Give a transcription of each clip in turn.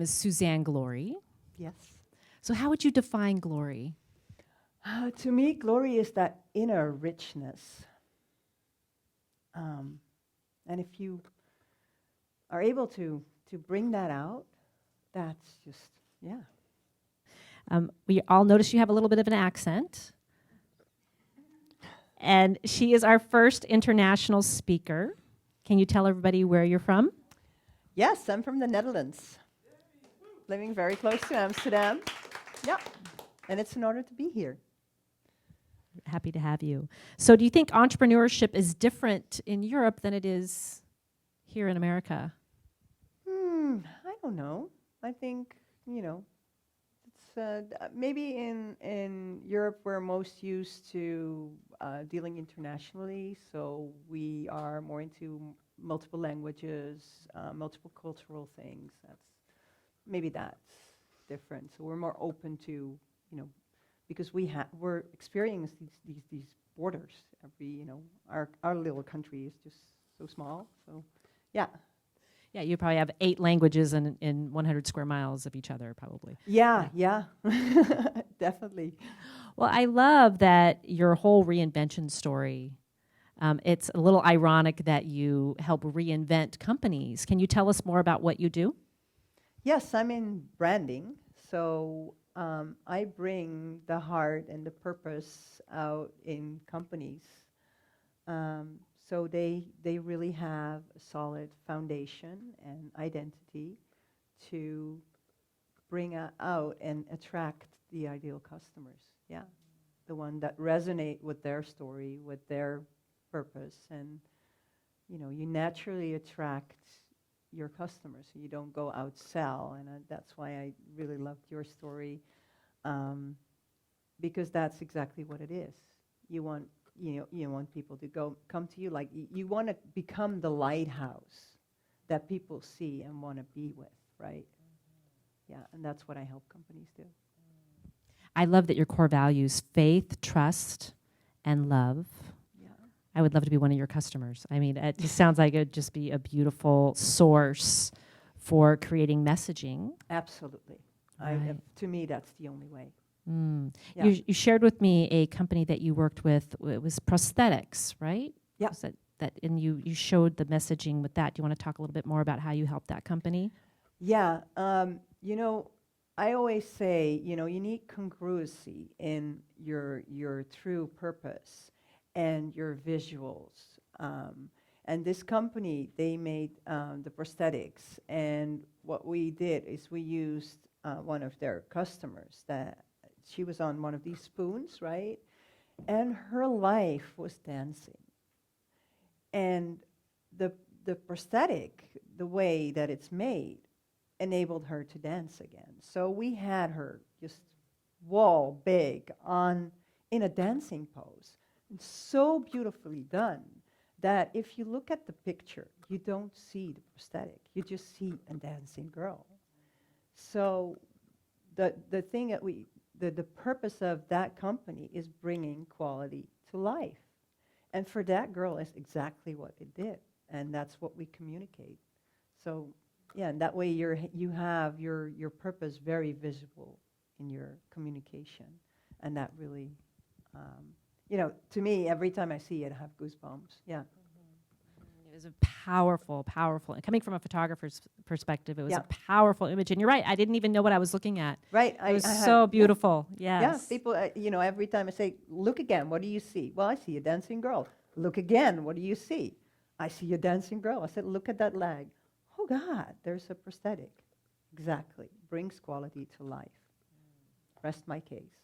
is Suzanne Glorie. Yes. So how would you define glory? To me, glory is that inner richness. And if you are able to bring that out, that's just, yeah. We all notice you have a little bit of an accent. And she is our first international speaker. Can you tell everybody where you're from? Yes, I'm from the Netherlands, living very close to Amsterdam. Yeah, and it's an honor to be here. Happy to have you. So do you think entrepreneurship is different in Europe than it is here in America? I don't know. I think, it's maybe in Europe we're most used to dealing internationally, so we are more into multiple languages, multiple cultural things. That's different. So we're more open to, because we're experiencing these borders. Our little country is just so small. So, yeah. Yeah, you probably have 8 languages in 100 square miles of each other, probably. Yeah. Definitely. Well, I love that your whole reinvention story. It's a little ironic that you help reinvent companies. Can you tell us more about what you do? Yes, I'm in branding. So I bring the heart and the purpose out in companies. So they really have a solid foundation and identity to bring out and attract the ideal customers. Yeah, the one that resonate with their story, with their purpose, and you naturally attract your customers. So you don't go outsell, and that's why I really loved your story, because that's exactly what it is. You want people to come to you, like you want to become the lighthouse that people see and want to be with, right? Yeah, and that's what I help companies do. I love that your core values, faith, trust, and love. Yeah. I would love to be one of your customers. I mean, it just sounds like it would just be a beautiful source for creating messaging. Absolutely. Right. To me, that's the only way. Yeah. You shared with me a company that you worked with. It was prosthetics, right? Yeah. Was and you showed the messaging with that. Do you want to talk a little bit more about how you helped that company? Yeah. I always say, you need congruency in your true purpose and your visuals. And this company, they made the prosthetics. And what we did is we used one of their customers that she was on one of these spoons, right? And her life was dancing. And the prosthetic, the way that it's made, enabled her to dance again. So we had her just wall big in a dancing pose. And so beautifully done that if you look at the picture, you don't see the prosthetic. You just see a dancing girl. So the thing that the purpose of that company is bringing quality to life. And for that girl, it's exactly what it did. And that's what we communicate. So, yeah, and that way you have your purpose very visible in your communication. And that really, to me, every time I see it, I have goosebumps. Yeah. It was a powerful, and coming from a photographer's perspective, it was Yeah. a powerful image. And you're right, I didn't even know what I was looking at. Right. It was so beautiful. Yeah. Yes. Yeah, people, every time I say, look again, what do you see? Well, I see a dancing girl. Look again, what do you see? I see a dancing girl. I said, look at that leg. Oh, God, there's a prosthetic. Exactly. Brings quality to life. Rest my case.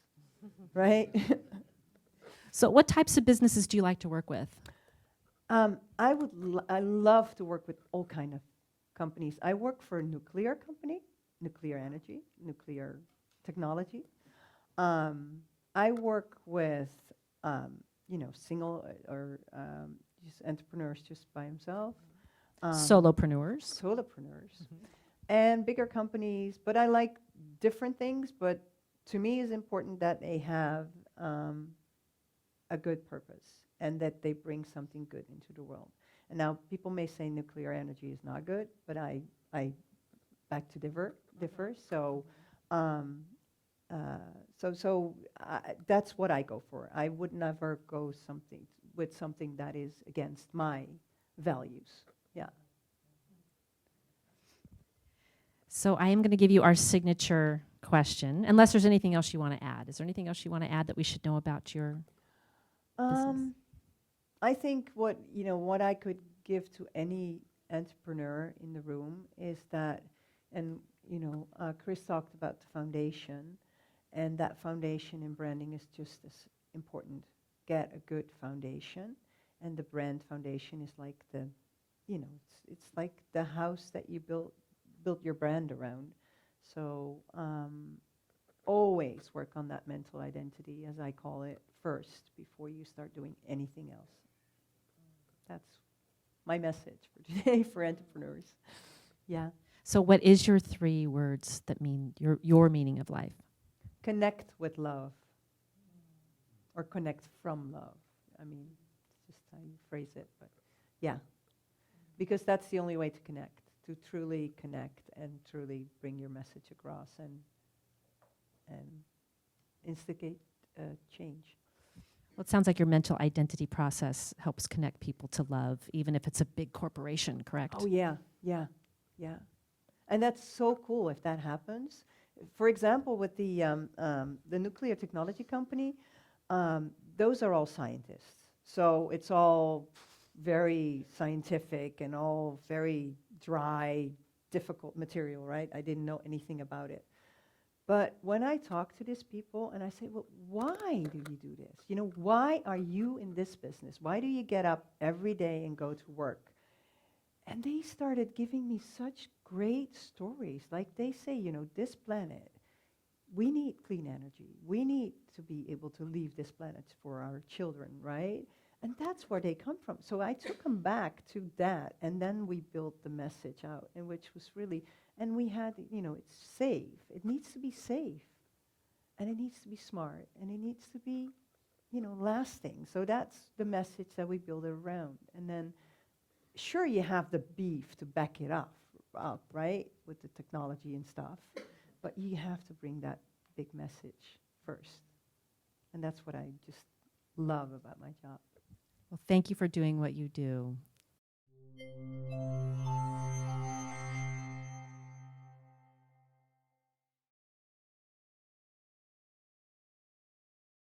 Right? So what types of businesses do you like to work with? I love to work with all kind of companies. I work for a nuclear company, nuclear energy, nuclear technology. I work with, single or just entrepreneurs just by themselves. Solopreneurs. Solopreneurs. And bigger companies, but I like different things, but to me it's important that they have a good purpose and that they bring something good into the world. And now people may say nuclear energy is not good, but I beg to differ. differ. So, that's what I go for. I would never go with something that is against my values. Yeah. So I am going to give you our signature question, unless there's anything else you want to add. Is there anything else you want to add that we should know about your business? I think what I could give to any entrepreneur in the room is that, and Chris talked about the foundation, and that foundation in branding is just as important. Get a good foundation, and the brand foundation is like it's like the house that you built your brand around. So always work on that mental identity, as I call it, first before you start doing anything else. That's my message for today for entrepreneurs. Yeah. So what is your 3 words that mean your meaning of life? Connect with love. Or connect from love. I mean, it's just how you phrase it, but yeah. Because that's the only way to connect, to truly connect and truly bring your message across and instigate change. Well, it sounds like your mental identity process helps connect people to love, even if it's a big corporation, correct? Oh, yeah. And that's so cool if that happens. For example, with the nuclear technology company, those are all scientists. So it's all very scientific and all very dry, difficult material, right? I didn't know anything about it. But when I talk to these people and I say, well, why do you do this? Why are you in this business? Why do you get up every day and go to work? And they started giving me such great stories. Like they say, this planet, we need clean energy. We need to be able to leave this planet for our children, right? And that's where they come from. So I took them back to that, and then we built the message out, and which was really, and we had, it's safe. It needs to be safe, and it needs to be smart, and it needs to be, lasting. So that's the message that we build around. And then, sure, you have the beef to back it up, right, with the technology and stuff, but you have to bring that big message first. And that's what I just love about my job. Well, thank you for doing what you do.